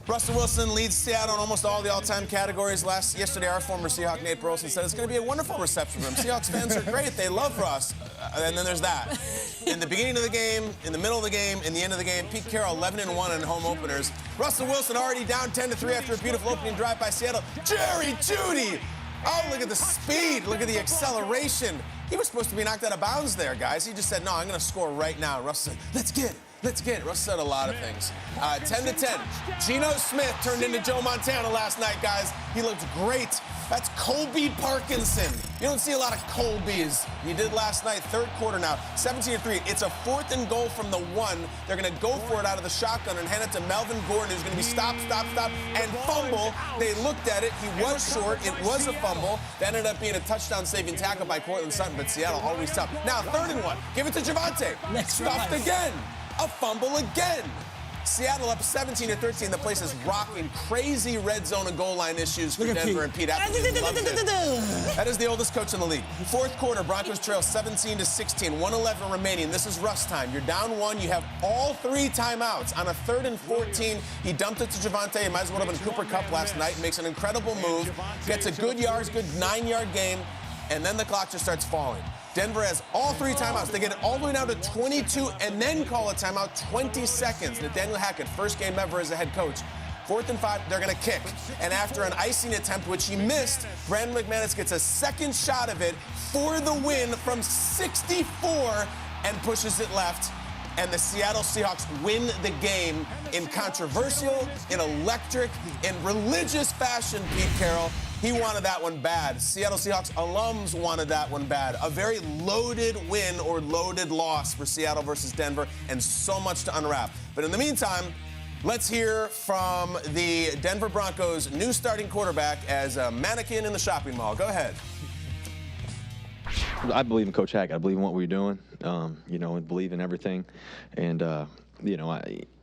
Russell Wilson leads Seattle in almost all the all-time categories. Yesterday, our former Seahawk Nate Burleson said it's going to be a wonderful reception for him. Seahawks fans are great. They love Russ. And then there's that. In the beginning of the game, in the middle of the game, in the end of the game, Pete Carroll 11-1 in home openers. Russell Wilson already down 10-3 after a beautiful opening drive by Seattle. Jerry Jeudy! Oh, look at the speed. Look at the acceleration. He was supposed to be knocked out of bounds there, guys. He just said, no, I'm going to score right now. Russ said, let's get it. Let's get it. Russ said a lot of things. 10-10. Geno Smith turned into Joe Montana last night, guys. He looked great. That's Colby Parkinson. You don't see a lot of Colbys. He did last night, third quarter now, 17-3. It's a 4th and goal from the 1. They're going to go for it out of the shotgun and hand it to Melvin Gordon, who's going to be stop, and fumble. They looked at it. He was short. It was a fumble. That ended up being a touchdown-saving tackle by Cortland Sutton, but Seattle always tough. Now, 3rd and 1. Give it to Javonte. Stuffed again. A fumble again. Seattle up 17-13. The place is rocking. Crazy red zone and goal line issues for Denver and Pete. That is the oldest coach in the league. 4th quarter, Broncos trail 17-16. 1:11 remaining. This is rust time. You're down 1. You have all 3 timeouts. On a 3rd and 14, he dumped it to Javonte. He might as well have been Cooper Kupp last night. Makes an incredible move. Gets a good yards, good 9-yard gain. And then the clock just starts falling. Denver has all 3 timeouts. They get it all the way down to 22 and then call a timeout 20 seconds. Nathaniel Hackett, first game ever as a head coach. 4th and 5, they're going to kick. And after an icing attempt, which he missed, Brandon McManus gets a second shot of it for the win from 64 and pushes it left. And the Seattle Seahawks win the game in controversial, in electric, in religious fashion, Pete Carroll. He wanted that one bad. Seattle Seahawks alums wanted that one bad. A very loaded win or loaded loss for Seattle versus Denver, and so much to unwrap. But in the meantime, let's hear from the Denver Broncos' new starting quarterback as a mannequin in the shopping mall. Go ahead. I believe in Coach Hackett. I believe in what we're doing, and believe in everything. And,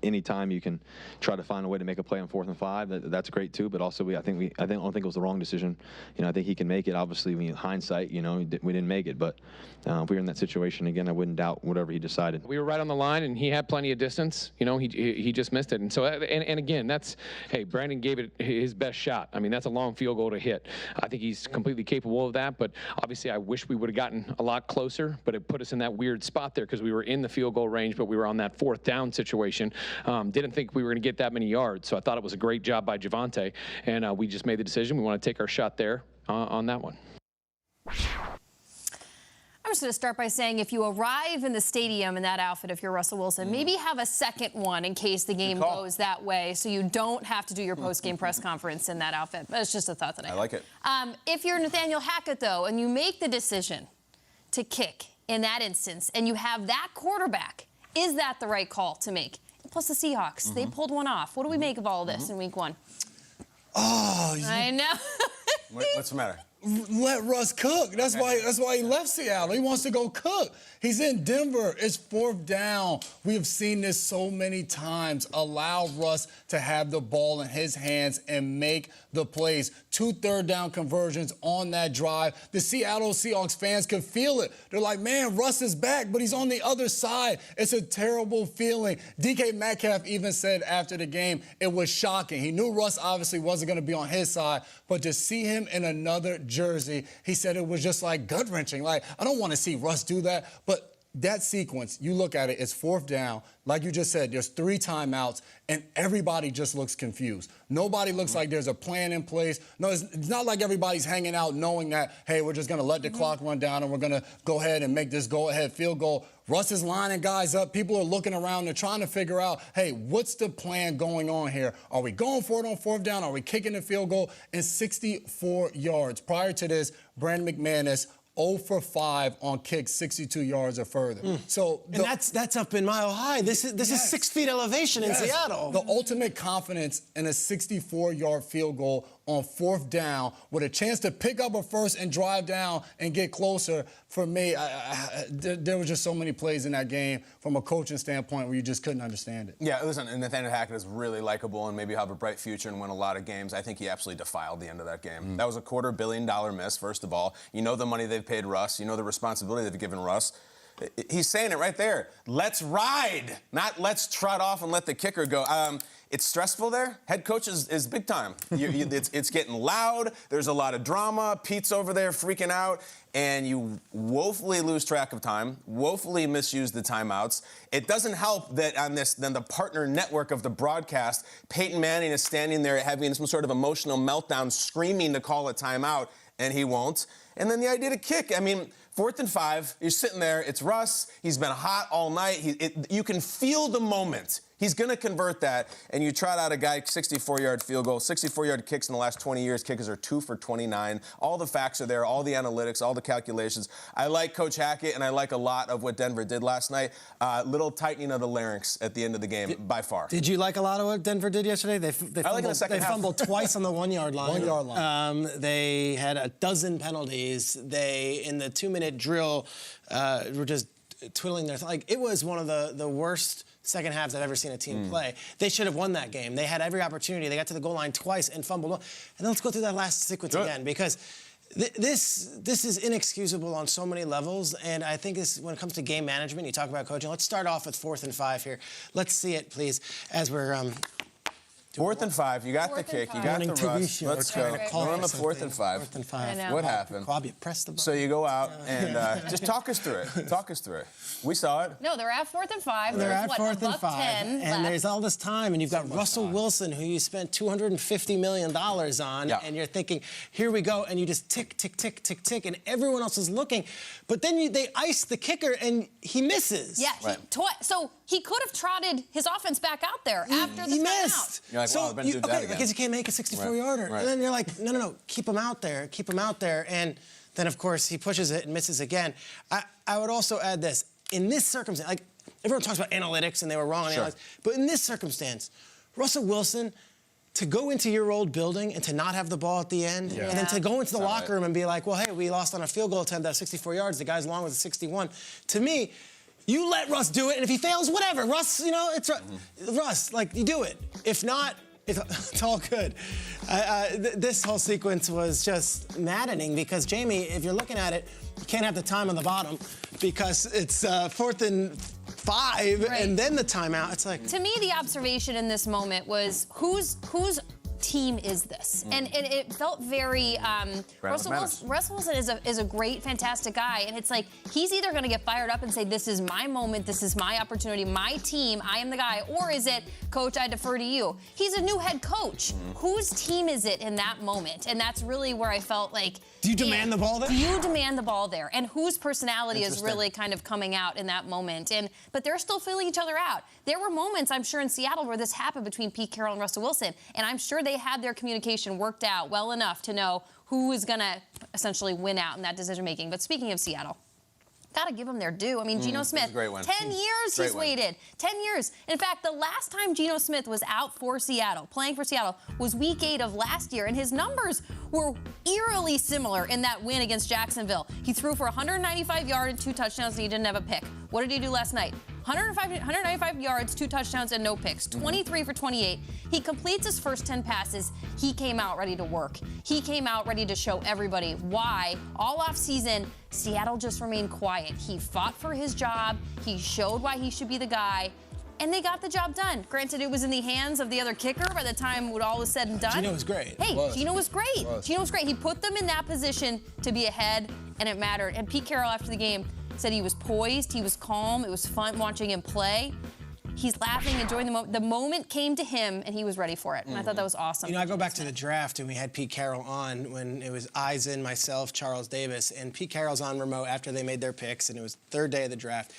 anytime you can try to find a way to make a play on 4th and 5, that's great too. But also, I don't think it was the wrong decision. I think he can make it. Obviously, in hindsight, we didn't make it. But if we were in that situation again, I wouldn't doubt whatever he decided. We were right on the line, and he had plenty of distance. He just missed it. And so, and again, Brandon gave it his best shot. I mean, that's a long field goal to hit. I think he's completely capable of that. But obviously, I wish we would have gotten a lot closer. But it put us in that weird spot there because we were in the field goal range, but we were on that 4th down situation. Didn't think we were going to get that many yards, so I thought it was a great job by Javonte, and we just made the decision. We want to take our shot there on that one. I'm just going to start by saying if you arrive in the stadium in that outfit, if you're Russell Wilson, maybe have a second one in case the game goes that way so you don't have to do your post-game press conference in that outfit. That's just a thought that I like it. If you're Nathaniel Hackett, though, and you make the decision to kick in that instance and you have that quarterback, is that the right call to make? Plus the Seahawks, they pulled one off. What do we make of all of this in week 1? Oh, I know. What's the matter? Let Russ cook. That's why he left Seattle. He wants to go cook. He's in Denver. It's 4th down. We have seen this so many times. Allow Russ to have the ball in his hands and make the plays. 2 third-down conversions on that drive. The Seattle Seahawks fans could feel it. They're like, man, Russ is back, but he's on the other side. It's a terrible feeling. DK Metcalf even said after the game it was shocking. He knew Russ obviously wasn't going to be on his side, but to see him in another jersey, he said it was just like gut-wrenching. Like, I don't want to see Russ do that, but that sequence, you look at it, it's 4th down. Like you just said, there's 3 timeouts, and everybody just looks confused. Nobody looks like there's a plan in place. No, it's not like everybody's hanging out knowing that, hey, we're just going to let the clock run down and we're going to go ahead and make this go-ahead field goal. Russ is lining guys up. People are looking around. They're trying to figure out, hey, what's the plan going on here? Are we going for it on 4th down? Are we kicking the field goal? And 64 yards. Prior to this, Brandon McManus 0 for 5 on kicks 62 yards or further. So and that's up in Mile High. This is 6 feet elevation in Seattle. The ultimate confidence in a 64-yard field goal on 4th down with a chance to pick up a first and drive down and get closer. For me, there were just so many plays in that game from a coaching standpoint where you just couldn't understand it. Yeah, listen, and Nathaniel Hackett is really likable and maybe have a bright future and win a lot of games. I think he absolutely defiled the end of that game. That was a $250 million miss, first of all. You know the money they've paid Russ. You know the responsibility they've given Russ. He's saying it right there. Let's ride, not let's trot off and let the kicker go. It's stressful there. Head coach is big time. It's getting loud. There's a lot of drama. Pete's over there freaking out. And you woefully lose track of time, woefully misuse the timeouts. It doesn't help that on then the partner network of the broadcast, Peyton Manning is standing there having some sort of emotional meltdown, screaming to call a timeout, and he won't. And then the idea to kick. I mean, 4th and 5, you're sitting there. It's Russ. He's been hot all night. You can feel the moment. He's going to convert that, and you trot out a guy 64-yard field goal, 64-yard kicks in the last 20 years. Kickers are 2 for 29. All the facts are there, all the analytics, all the calculations. I like Coach Hackett, and I like a lot of what Denver did last night. Little tightening of the larynx at the end of the game, by far. Did you like a lot of what Denver did yesterday? They fumbled twice on the 1-yard line. 1-yard line. They had a dozen penalties. They, in the 2-minute drill, were just twiddling their it was one of the worst second halves I've ever seen a team play. They should have won that game. They had every opportunity. They got to the goal line twice and fumbled. And then let's go through that last sequence again, because this is inexcusable on so many levels. And I think when it comes to game management, you talk about coaching. Let's start off with 4th and 5 here. Let's see it, please, as we're 4th and 5. You got the kick. You got the rush. Let's go. We're on the 4th and 5. 4th and 5. What happened? Rob, press the button. So you go out and just talk us through it. Talk us through it. We saw it. No, they're at 4th and 5. They're There's at 4th and 5, and there's all this time, and you've got Russell Wilson, who you spent $250 million on, and you're thinking, here we go, and you just tick, tick, tick, tick, tick, and everyone else is looking. But then they ice the kicker, and he misses. Yeah, so he could have trotted his offense back out there after the He timeout. missed. You're like, wow, do that again. Because you can't make a 64-yarder. Right. And then you're like, no, keep him out there, keep him out there. And then, of course, he pushes it and misses again. I would also add this. In this circumstance, like, everyone talks about analytics, and they were wrong on analytics. But in this circumstance, Russell Wilson, to go into your old building and to not have the ball at the end, and then to go into the locker room and be like, well, hey, we lost on a field goal attempt at 64 yards. The guy's long with a 61. To me, you let Russ do it, and if he fails, whatever. Russ, it's Russ. Like, you do it. If not, it's all good. This whole sequence was just maddening because, Jamie, if you're looking at it, you can't have the time on the bottom because it's 4th and 5 and then the timeout. It's like... To me, the observation in this moment was whose team is this? And it felt very Russell Wilson is a great, fantastic guy, and it's like he's either going to get fired up and say, this is my moment, this is my opportunity, my team, I am the guy, or is it, coach, I defer to you? He's a new head coach. Whose team is it in that moment? And that's really where I felt like, do you demand the ball there? Do you demand the ball there? And whose personality is really kind of coming out in that moment? But they're still feeling each other out. There were moments, I'm sure, in Seattle where this happened between Pete Carroll and Russell Wilson, and I'm sure they had their communication worked out well enough to know who is going to essentially win out in that decision-making. But speaking of Seattle, got to give them their due. I mean, Geno Smith, 10 years he's waited. 10 years. In fact, the last time Geno Smith was out for Seattle, playing for Seattle, was Week 8 of last year, and his numbers were eerily similar in that win against Jacksonville. He threw for 195 yards and 2 touchdowns, and he didn't have a pick. What did he do last night? 195 yards, 2 touchdowns, and no picks. 23 for 28. He completes his first 10 passes. He came out ready to work. He came out ready to show everybody why all offseason Seattle just remained quiet. He fought for his job. He showed why he should be the guy. And they got the job done. Granted, it was in the hands of the other kicker by the time it all was said and done. Geno was great. Hey, Geno was great. Geno was great. He put them in that position to be ahead, and it mattered. And Pete Carroll, after the game, said he was poised, he was calm, it was fun watching him play. He's laughing, enjoying the moment. The moment came to him, and he was ready for it. And I thought that was awesome. I go back to the draft, and we had Pete Carroll on when it was Eisen, myself, Charles Davis, and Pete Carroll's on remote after they made their picks, and it was third day of the draft.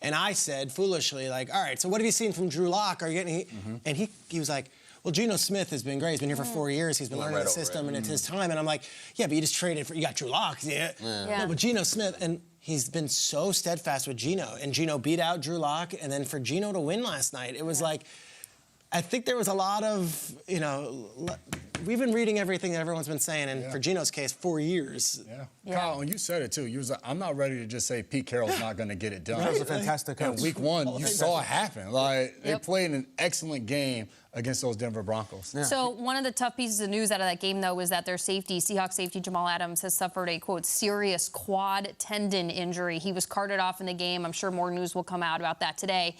And I said, foolishly, like, all right, so what have you seen from Drew Lock? Are you getting... And he was like, well, Geno Smith has been great. He's been here for 4 years. He's been learning the system, and it's his time. And I'm like, yeah, but you just traded for... You got Drew Lock. No, but Geno Smith... And he's been so steadfast with Geno. And Geno beat out Drew Lock. And then for Geno to win last night, it was like... I think there was a lot of, we've been reading everything that everyone's been saying, and for Geno's case, 4 years. Kyle, and you said it too. You was like, I'm not ready to just say Pete Carroll's not going to get it done. That was a fantastic coach. And Week 1, you saw it happen. Like, they played an excellent game against those Denver Broncos. So one of the tough pieces of news out of that game, though, was that their Seahawks safety Jamal Adams has suffered a, quote, serious quad tendon injury. He was carted off in the game. I'm sure more news will come out about that today.